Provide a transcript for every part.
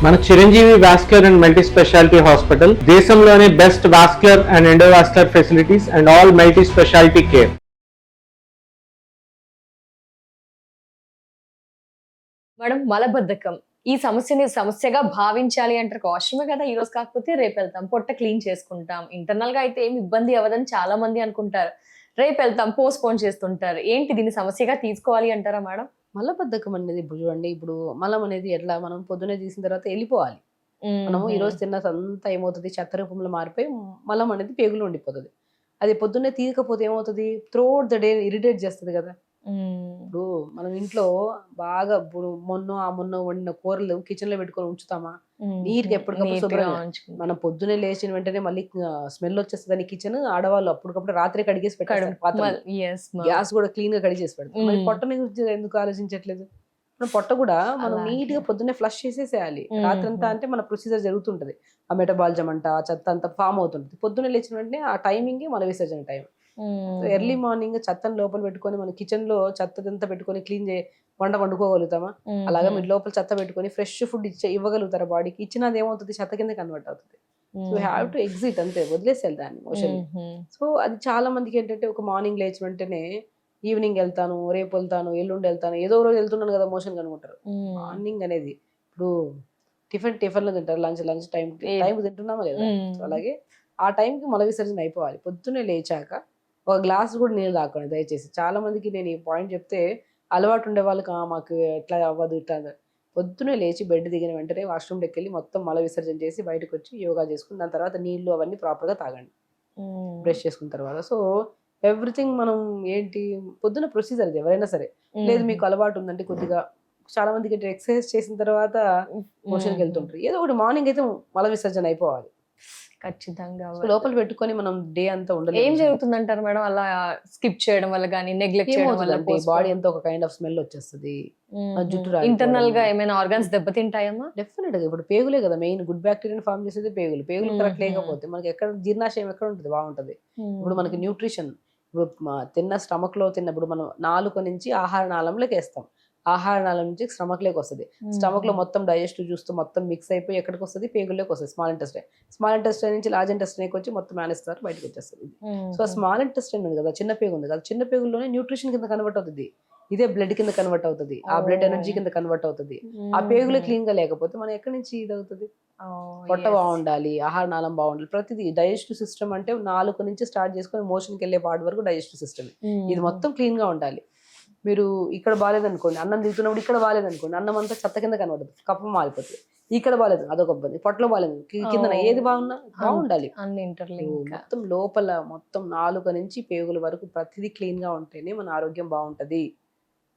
మన Chiranjeevi vascular and multi speciality hospital దేశంలోనే best vascular and endovascular facilities and all multi speciality care. Madam, మలబద్ధకం ఈ సమస్యని సమస్యగా భావించాలి అంటారు. అవసరమే కదా, ఈ రోజు కాకపోతే రేపు వెళ్తాం, పొట్ట క్లీన్ చేసుకుంటాం. ఇంటర్నల్ గా అయితే ఏం ఇబ్బంది అవ్వదని చాలా మంది అనుకుంటారు. రేపు వెళ్తాం, పోస్ట్ పోన్ చేస్తుంటారు. ఏంటి దీన్ని సమస్యగా తీసుకోవాలి అంటారా మేడం? మలబద్ధకం అనేది ఇప్పుడు చూడండి, ఇప్పుడు మలం అనేది ఎట్లా, మనం పొద్దునే తీసిన తర్వాత వెళ్ళిపోవాలి. మనము ఈ రోజు తిన్నదంతా ఏమవుతుంది, చెత్త రూపంలో మారిపోయి మలం అనేది పేగులు ఉండిపోతుంది. అది పొద్దున్నే తీయకపోతే ఏమవుతుంది, త్రూఅవుట్ ద డే ఇరిటేట్ చేస్తుంది కదా. ఇప్పుడు మనం ఇంట్లో బాగా ఇప్పుడు మొన్న వండిన కూరలు కిచెన్ లో పెట్టుకొని ఉంచుతామా, నీట్గా ఎప్పటికప్పుడు శుభ్రంగా. మనం పొద్దునే లేచిన వెంటనే మళ్ళీ స్మెల్ వచ్చేస్తుంది కిచెన్. ఆడవాళ్ళు అప్పటికప్పుడు రాత్రి కడిగేసి పెట్టారు, గ్యాస్ కూడా క్లీన్ గా కడిగేసి పెడతాం. మరి పొట్టని గురించి ఎందుకు ఆలోచించట్లేదు? మన పొట్ట కూడా మనం నీట్ గా పొద్దున్నే ఫ్లష్ చేసేసేయాలి. రాత్రి అంతా అంటే మన ప్రొసీజర్ జరుగుతుంటది. ఆ మెటబాలిజం అంట, చెత్త అంతా ఫామ్ అవుతుంటది. పొద్దున్నే లేచిన వెంటనే ఆ టైమింగ్ మల విసర్జన టైం. ఎర్లీ మార్నింగ్ చెత్తను లోపల పెట్టుకొని మన కిచెన్ లో చెత్తదంతా పెట్టుకొని క్లీన్ వండుకోగలుగుతామా? అలాగే మీరు లోపల చెత్త పెట్టుకొని ఫ్రెష్ ఫుడ్ ఇవ్వగలుగుతారా బాడీకి? ఇచ్చినది ఏమవుతుంది, చెత్త కింద కన్వర్ట్ అవుతుంది. సో హ్యావ్ టు ఎగ్జిట్, అంతే, వదిలేసేయాలి దాన్ని మోషన్. సో అది చాలా మందికి ఏంటంటే, ఒక మార్నింగ్ లేచిన వెంటనే ఈవినింగ్ వెళ్తాను, రేపు వెళ్తాను, ఎల్లుండి వెళ్తాను, ఏదో రోజు వెళ్తున్నాను కదా మోషన్ కనుకుంటారు. మార్నింగ్ అనేది ఇప్పుడు టిఫిన్లో తింటారు, లంచ్ టైం తింటున్నామా లేదా? అలాగే ఆ టైంకి మల విసర్జన అయిపోవాలి. పొద్దున్నే లేచాక ఒక గ్లాస్ కూడా నీళ్ళు తాకండి దయచేసి. చాలా మందికి నేను ఈ పాయింట్ చెప్తే అలవాటు ఉండే వాళ్ళకి మాకు ఎట్లా అవ్వదు ఇట్లా. పొద్దున్నే లేచి బెడ్ దిగిన వెంటనే వాష్రూమ్ వెళ్ళి మొత్తం మల విసర్జన చేసి బయటకు వచ్చి యోగా చేసుకుని దాని తర్వాత నీళ్లు అవన్నీ ప్రాపర్గా తాగండి బ్రష్ చేసుకున్న తర్వాత. సో ఎవ్రీథింగ్ మనం ఏంటి పొద్దున ప్రొసీజర్ అది ఎవరైనా సరే. లేదు మీకు అలవాటు ఉందంటే కొద్దిగా, చాలా మందికి ఎక్సర్సైజ్ చేసిన తర్వాత మోషన్కి వెళ్తుంటారు. ఏదో ఒకటి మార్నింగ్ అయితే మల విసర్జన అయిపోవాలి ఖచ్చితంగా. లోపల పెట్టుకొని మనం డే అంతా ఉండలేదు. ఏం జరుగుతుందంటారు మేడం అలా స్కిప్ చేయడం వల్ల కానీ, నెగ్లెక్ట్ చేయడం వల్ల? బాడీ అంతా ఒక కైండ్ ఆఫ్ స్మెల్ వచ్చేస్తుంది. జుట్టు ఇంటర్నల్ గా ఏమైనా ఆర్గాన్స్ దెబ్బతింటాయమ్మా? డెఫినెట్ గా. ఇప్పుడు పేగులే కదా మెయిన్, గుడ్ బ్యాక్టీరియా ఫార్మ్ చేసేది పేగులు. పేగులు కరెక్ట్ లేకపోతే మనకి ఎక్కడ జీర్ణాశయం ఎక్కడ ఉంటుంది, బాగుంటది. ఇప్పుడు మనకి న్యూట్రిషన్, ఇప్పుడు తిన్న స్టమక్ లో తిన్నప్పుడు మనం నాలుక నుంచి ఆహార నాళంలోకి వేస్తాం, ఆహార నాళం నుంచి స్టమక్ లోకి వస్తుంది. స్టమక్ లో మొత్తం డైజెస్ట్ చూస్తూ మొత్తం మిక్స్ అయిపోయి ఎక్కడికి వస్తుంది, పేగుల్లోకి వస్తుంది. స్మాల్ ఇంటెస్టైన్ నుంచి లార్జ్ ఇంటెస్టైన్ వచ్చి మొత్తం మేనేస్తారు బయటకు వచ్చేస్తుంది. సో స్మాల్ ఇంటెస్టైన్ ఉంది కదా, చిన్న పేగు ఉంది కదా, చిన్న పేగుల్లోనే న్యూట్రిషన్ కింద కన్వర్ట్ అవుతుంది. ఇదే బ్లడ్ కింద కన్వర్ట్ అవుతుంది, ఆ బ్లడ్ ఎనర్జీ కింద కన్వర్ట్ అవుతుంది. ఆ పేగులు క్లీన్ గా లేకపోతే మనం ఎక్కడి నుంచి ఇది అవుతుంది? పొట్ట బాగుండాలి, ఆహార నాళం బాగుండాలి, ప్రతిదీ. డైజెస్టివ్ సిస్టమ్ అంటే నాలుగు నుంచి స్టార్ట్ చేసుకొని మోషన్కి వెళ్ళే పార్ట్ వరకు డైజెస్టివ్ సిస్టమ్. ఇది మొత్తం క్లీన్ గా ఉండాలి. మీరు ఇక్కడ బాగాలేదనుకోండి, అన్నం దిగుతున్నప్పుడు ఇక్కడ బాగాలేదనుకోండి, అన్నం అంతా చెత్త కింద కనబడుతుంది, కప్ప మారిపోతుంది. ఇక్కడ బాగాలేదు, అదొక ఇబ్బంది. పొట్టలో బాగాలేదు, కింద ఏది బాగున్నా బాగుండాలి. మొత్తం లోపల మొత్తం నాలుక నుంచి పేగుల వరకు ప్రతిదీ క్లీన్ గా ఉంటేనే మన ఆరోగ్యం బాగుంటది.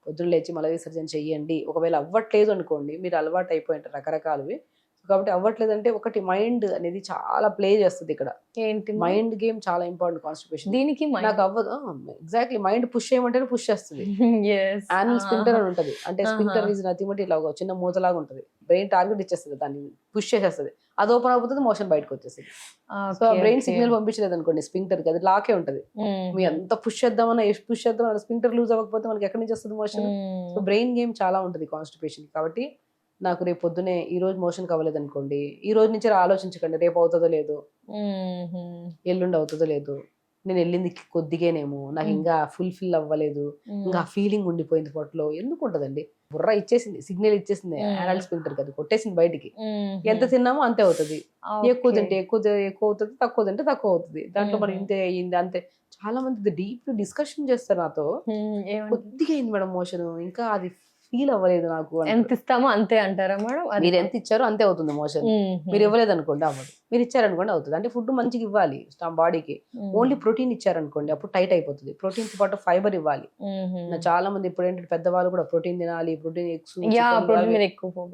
పొద్దున్న లేచి మల విసర్జన చెయ్యండి. ఒకవేళ అవ్వట్లేదు అనుకోండి, మీరు అలవాటు అయిపోయింటారు రకరకాలవి. కాబట్టి అవ్వట్లేదంటే ఒకటి మైండ్ అనేది చాలా ప్లే చేస్తుంది ఇక్కడ. ఏంటి మైండ్ గేమ్ చాలా ఇంపార్టెంట్ కాన్స్టిపేషన్. దీనికి నాకు అవ్వదు, ఎగ్జాక్ట్లీ మైండ్ పుష్ చేయమంటేనే పుష్ చేస్తుంది. యానల్ స్పింక్టర్ అని ఉంటది, అంటే స్పింక్టర్ ఈజ్ నథింగ్ బట్ ఇలా ఒక చిన్న మూతలాగా ఉంటది. బ్రెయిన్ టార్గెట్ ఇచ్చేస్తుంది, దాన్ని పుష్ చేసేస్తుంది. అది ఓపెన్ అయిపోతుంది, మోషన్ బయటకు వచ్చేస్తుంది. సో ఆ బ్రెయిన్ సిగ్నల్ పంపించలేదు అనుకోండి స్పింక్టర్ కి, అది లాకే ఉంటది. మీ ఎంత పుష్ చేద్దామన్నా పుష్ చేద్దామన్నా స్పింక్టర్ లూజ్ అవ్వకపోతే మనకి ఎక్కడి నుంచి వస్తుంది మోషన్? సో బ్రెయిన్ గేమ్ చాలా ఉంటుంది కాన్స్టిపేషన్. కాబట్టి నాకు రేపు పొద్దునే ఈ రోజు మోషన్ అవ్వలేదు అనుకోండి, ఈ రోజు నుంచి ఆలోచించకండి రేపు అవుతుందో లేదో, ఎల్లుండి అవుతుందో లేదో, నేను వెళ్ళింది కొద్దిగానేమో, నాకు ఇంకా ఫుల్ఫిల్ అవ్వలేదు, ఇంకా ఫీలింగ్ ఉండిపోయింది పొట్టలో. ఎందుకు ఉంటదండి? బుర్ర ఇచ్చేసింది, సిగ్నల్ ఇచ్చేసింది, యానల్ స్పింక్టర్ కదా, కొట్టేసింది బయటికి. ఎంత తిన్నామో అంతే అవుతుంది. ఎక్కువ తింటే ఎక్కువ అవుతుంది, తక్కువ తింటే తక్కువ అవుతుంది. దాంట్లో మరి ఇంతే అయింది అంతే. చాలా మంది డీప్ డిస్కషన్ చేస్తారు నాతో, కొద్దిగా అయింది మేడం మోషన్, ఇంకా అది ఫీల్ అవ్వలేదు నాకు. ఎంత ఇస్తామో అంతే అంటారా మేడం? మీరు ఎంత ఇచ్చారో అంతే అవుతుంది మోషన్. మీరు ఇవ్వలేదు అనుకోండి అవ్వదు, మీరు ఇచ్చారనుకోండి అవుతుంది. అంటే ఫుడ్ మంచిగా ఇవ్వాలి బాడీకి. ఓన్లీ ప్రోటీన్ ఇచ్చారనుకోండి అప్పుడు టైట్ అయిపోతుంది. ప్రోటీన్ తో పాటు ఫైబర్ ఇవ్వాలి. చాలా మంది ఇప్పుడు ఏంటంటే పెద్దవాళ్ళు కూడా ప్రోటీన్ తినాలి, ప్రోటీన్ ఎక్కువ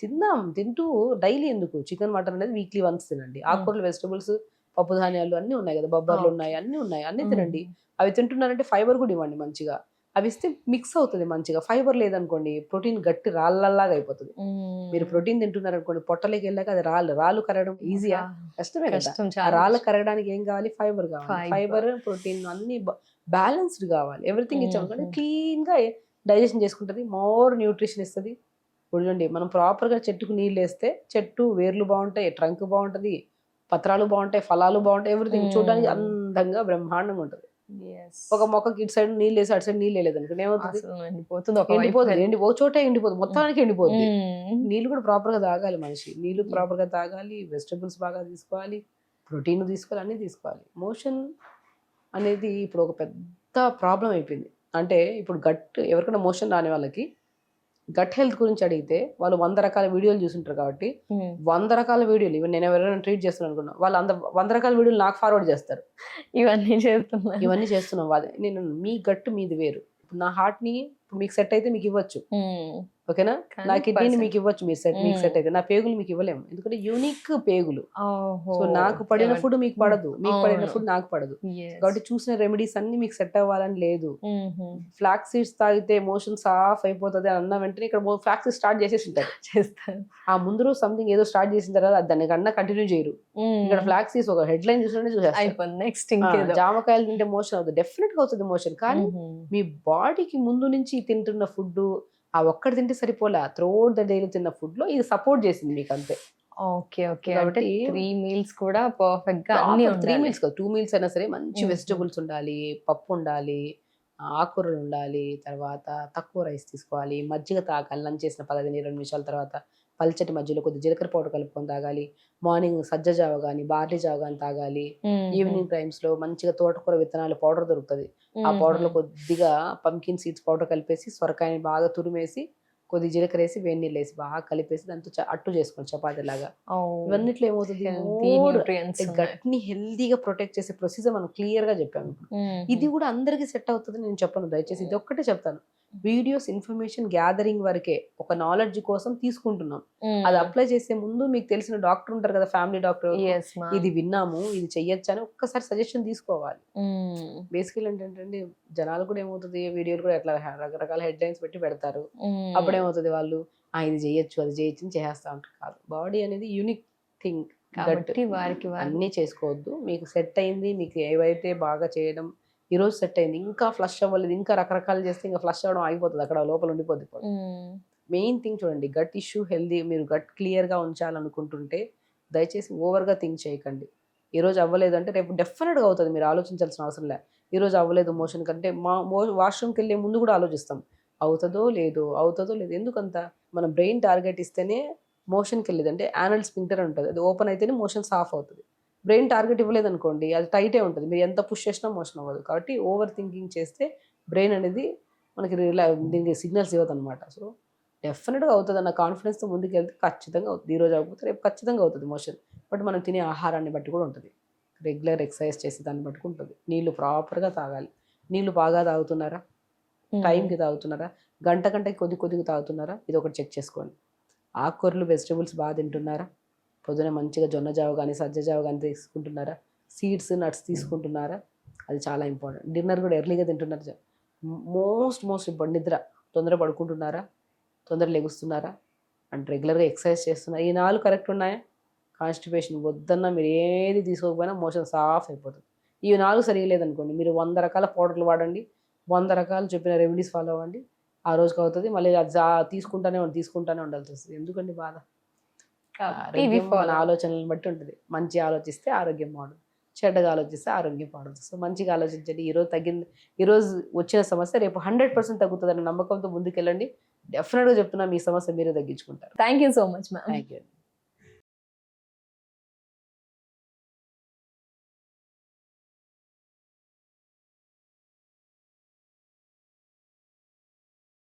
తిందాం. తింటూ డైలీ ఎందుకు, చికెన్ మటన్ అనేది వీక్లీ వన్స్ తినండి. ఆకుకూరలు, వెజిటబుల్స్, పప్పు ధాన్యాలు అన్ని ఉన్నాయి కదా, బొబ్బర్లు ఉన్నాయి, అన్ని తినండి. అవి తింటున్నారంటే ఫైబర్ కూడా ఇవ్వండి మంచిగా. అవి ఇస్తే మిక్స్ అవుతుంది మంచిగా. ఫైబర్ లేదనుకోండి ప్రోటీన్ గట్టి రాళ్ళలాగా అయిపోతుంది. మీరు ప్రోటీన్ తింటున్నారు అనుకోండి, పొట్టలోకి వెళ్ళాక అది రాళ్ళు కరగడం ఈజీయా? కష్టమే కదా. ఆ రాళ్ళు కరగడానికి ఏం కావాలి? ఫైబర్ కావాలి. ఫైబర్, ప్రోటీన్ అన్ని బ్యాలెన్స్డ్ కావాలి. ఎవ్రీథింగ్ ఇచ్చామనుకోండి క్లీన్ గా డైజెషన్ చేసుకుంటది, మోర్ న్యూట్రిషన్ ఇస్తుంది, ఇప్పుడు చూడండి మనం ప్రాపర్గా చెట్టుకు నీళ్ళు వేస్తే చెట్టు వేర్లు బాగుంటాయి, ట్రంక్ బాగుంటది, పత్రాలు బాగుంటాయి, ఫలాలు బాగుంటాయి, ఎవ్రీథింగ్ చూడడానికి అందంగా బ్రహ్మాండంగా ఉంటుంది. ఒక మొక్కకి ఇటు సైడ్ నీళ్ళు వేసి అటు సైడ్ నీళ్ళు వేయలేదు అనుకోండి ఏమవుతుంది? ఎండిపోతుంది. ఒక చోటే ఎండిపోతుంది, మొత్తానికి ఎండిపోతుంది. నీళ్ళు కూడా ప్రాపర్ గా తాగాలి మనిషి, నీళ్ళు ప్రాపర్ గా తాగాలి, వెజిటబుల్స్ బాగా తీసుకోవాలి, ప్రోటీన్ తీసుకోవాలి, అన్ని తీసుకోవాలి. మోషన్ అనేది ఇప్పుడు ఒక పెద్ద ప్రాబ్లం అయిపోయింది. అంటే ఇప్పుడు గట్ ఎవరికైనా మోషన్ రాని వాళ్ళకి గట్ హెల్త్ గురించి అడిగితే వాళ్ళు 100 రకాల వీడియోలు చూసుంటారు కాబట్టి 100 రకాల వీడియోలు, ఇవన్నీ నేను ఎవరైనా ట్రీట్ చేస్తున్నాను అనుకున్నా వాళ్ళు 100 రకాల వీడియోలు నాకు ఫార్వర్డ్ చేస్తారు. ఇవన్నీ చేస్తున్నాం. నేను మీ గట్టు మీది వేరు. ఇప్పుడు నా హార్ట్ ని మీకు సెట్ అయితే మీకు ఇవ్వచ్చు, ఓకేనా? నా కిడ్నీని మీకు ఇవ్వచ్చు, మీకు సెట్ అయితే. నా పేగులు మీకు ఇవ్వలేము, ఎందుకంటే యూనిక్ పేగులు. సో నాకు పడిన ఫుడ్ మీకు పడదు, మీకు పడిన ఫుడ్ నాకు పడదు. కాబట్టి చూసిన రెమెడీస్ అన్ని మీకు సెట్ అవ్వాలని లేదు. ఫ్లాక్స్ సీడ్స్ తాగితే మోషన్ సాఫ్ అయిపోతుంది అన్న వెంటనే ఇక్కడ ఫ్లాక్స్ స్టార్ట్ చేసేసి ఉంటారు. ఆ ముందు రోజు సంథింగ్ ఏదో స్టార్ట్ చేసిన తర్వాత దాన్ని కన్నా కంటిన్యూ చేయరు. ఇక్కడ ఫ్లాక్స్ సీడ్స్ ఒక హెడ్ లైన్ చూసినట్టు చూసేస్తారు. జామకాయలు తింటే మోషన్ అవుతుంది, డెఫినెట్ గా అవుతుంది మోషన్. కానీ మీ బాడీకి ముందు నుంచి తింటున్న ఫుడ్ ఆ ఒక్కటి తింటే సరిపోలే, త్రోట్ ద డైలీ తిన్న ఫుడ్ లో ఇది సపోర్ట్ చేసింది మీకు అంతే. Okay okay. కాబట్టి 3 మీల్స్ కూడా పర్ఫెక్ట్ గా అన్ని 3 మీల్స్ కాదు, 2 మీల్స్ అయినా సరే మంచి వెజిటబుల్స్ ఉండాలి, పప్పు ఉండాలి, ఆకుకూరలు ఉండాలి, తర్వాత తక్కువ రైస్ తీసుకోవాలి, మజ్జిగ తాగాలి, లంచ్ చేసిన 15-20 నిమిషాల తర్వాత పల్చటి మధ్యలో కొద్ది జీలకర్ర పౌడర్ కలుపుకొని తాగాలి. మార్నింగ్ సజ్జ జావ కానీ బార్లీ జావ కానీ తాగాలి. ఈవినింగ్ టైమ్స్ లో మంచిగా తోటకూర విత్తనాలు పౌడర్ దొరుకుతుంది, ఆ పౌడర్ లో కొద్దిగా పంకిన్ సీడ్స్ పౌడర్ కలిపేసి సొరకాయని బాగా తురిమేసి కొద్ది జీలకర్ర వేసి వేడి నీళ్ళు వేసి బాగా కలిపేసి దాంతో అట్టు చేసుకోండి చపాతీ లాగా. ఇవన్నిట్లో ఏమవుతుంది, గట్ ని హెల్దీగా ప్రొటెక్ట్ చేసే ప్రొసీజర్ మనం క్లియర్ గా చెప్పాము. ఇది కూడా అందరికి సెట్ అవుతుంది నేను చెప్పను, దయచేసి ఇది ఒక్కటే చెప్తాను. వీడియోస్ ఇన్ఫర్మేషన్ గ్యాదరింగ్ వరకే, ఒక నాలెడ్జ్ కోసం తీసుకుంటున్నాం. అది అప్లై చేసే ముందు మీకు తెలిసిన డాక్టర్ ఉంటారు కదా, ఫ్యామిలీ డాక్టర్, ఇది విన్నాము ఇది చెయ్యొచ్చు అని ఒక్కసారి సజెషన్ తీసుకోవాలి. బేసికల్ ఏంటంటే జనాలు కూడా ఏమవుతుంది, వీడియోలు కూడా ఎట్లా రకరకాల హెడ్ లైన్స్ పెట్టి పెడతారు. అప్పుడేమవుతుంది వాళ్ళు ఇది చేయొచ్చు అది చేయొచ్చు అని చేస్తా ఉంటారు. కాదు, బాడీ అనేది యూనిక్ థింగ్, వారికి అన్ని చేసుకోవద్దు. మీకు సెట్ అయింది, మీకు ఏవైతే బాగా చేయడం ఈ రోజు సెట్ అయింది, ఇంకా ఫ్లష్ అవ్వలేదు, ఇంకా రకరకాలు చేస్తే ఇంకా ఫ్లష్ అవ్వడం ఆగిపోతుంది, అక్కడ లోపల ఉండిపోద్ది. మెయిన్ థింగ్ చూడండి, గట్ ఇష్యూ హెల్దీ, మీరు గట్ క్లియర్ గా ఉంచాలనుకుంటుంటే దయచేసి ఓవర్ గా థింక్ చేయకండి. ఈ రోజు అవ్వలేదు అంటే రేపు డెఫినెట్ గా అవుతుంది, మీరు ఆలోచించాల్సిన అవసరం లేదు. ఈ రోజు అవ్వలేదు మోషన్ కంటే వాష్రూమ్కి వెళ్ళే ముందు కూడా ఆలోచిస్తాం, అవుతుందో లేదో అవుతుందో లేదు. ఎందుకంత మన బ్రెయిన్ టార్గెట్ ఇస్తేనే మోషన్కి వెళ్ళేది. అంటే యానల్ స్పింక్టర్ ఉంటుంది, అది ఓపెన్ అయితేనే మోషన్ సాఫ్ అవుతుంది. బ్రెయిన్ టార్గెట్ ఇవ్వలేదు అనుకోండి, అది టైటే ఉంటుంది, మీరు ఎంత పుష్ చేసినా మోషన్ అవ్వదు. కాబట్టి ఓవర్ థింకింగ్ చేస్తే బ్రెయిన్ అనేది మనకి దీనికి సిగ్నల్స్ ఇవ్వదు అనమాట. సో డెఫినెట్గా అవుతుంది అన్న కాన్ఫిడెన్స్తో ముందుకు వెళ్తే ఖచ్చితంగా అవుతుంది. ఈరోజు అవ్వకపోతే రేపు ఖచ్చితంగా అవుతుంది మోషన్. బట్ మనం తినే ఆహారాన్ని బట్టి కూడా ఉంటుంది, రెగ్యులర్ ఎక్సర్సైజ్ చేసే దాన్ని బట్టి ఉంటుంది. నీళ్లు ప్రాపర్గా తాగాలి. నీళ్లు బాగా తాగుతున్నారా, టైంకి తాగుతున్నారా, గంటకి కొద్దిగా తాగుతున్నారా, ఇది ఒకటి చెక్ చేసుకోండి. ఆకుకూరలు వెజిటబుల్స్ బాగా తింటున్నారా, పొద్దున మంచిగా జొన్న జావ కానీ సజ్జ జావ కానీ తీసుకుంటున్నారా, సీడ్స్ నట్స్ తీసుకుంటున్నారా, అది చాలా ఇంపార్టెంట్. డిన్నర్ కూడా ఎర్లీగా తింటున్నారు, మోస్ట్ ఇంపార్టెంట్. నిద్ర తొందర పడుకుంటున్నారా, తొందర లెగుస్తున్నారా, అండ్ రెగ్యులర్గా ఎక్సర్సైజ్ చేస్తున్నారా, ఈ 4 కరెక్ట్ ఉన్నాయా, కాన్స్టిపేషన్ వద్దన్నా మీరు ఏది తీసుకోకపోయినా మోషన్ సాఫ్ అయిపోతుంది. ఈ 4 సరిగా లేదనుకోండి, మీరు 100 రకాల పౌడర్లు వాడండి, 100 రకాలు చెప్పిన రెమెడీస్ ఫాలో అవ్వండి, ఆ రోజుకి అవుతుంది. మళ్ళీ అది తీసుకుంటానే ఉండాల్సి వస్తుంది. ఎందుకండి బాధ? మన ఆలోచనలను బట్టి ఉంటుంది. మంచి ఆలోచిస్తే ఆరోగ్యం బాగుంటుంది, చెడ్డగా ఆలోచిస్తే ఆరోగ్యం బాగుంటుంది. సో మంచిగా ఆలోచించండి. ఈ రోజు వచ్చిన సమస్య రేపు 100% తగ్గుతుంది అనే నమ్మకంతో ముందుకెళ్ళండి. డెఫినెట్గా చెప్తున్నా, మీ సమస్య మీరే తగ్గించుకుంటారు. Thank you so much ma'am. Thank you.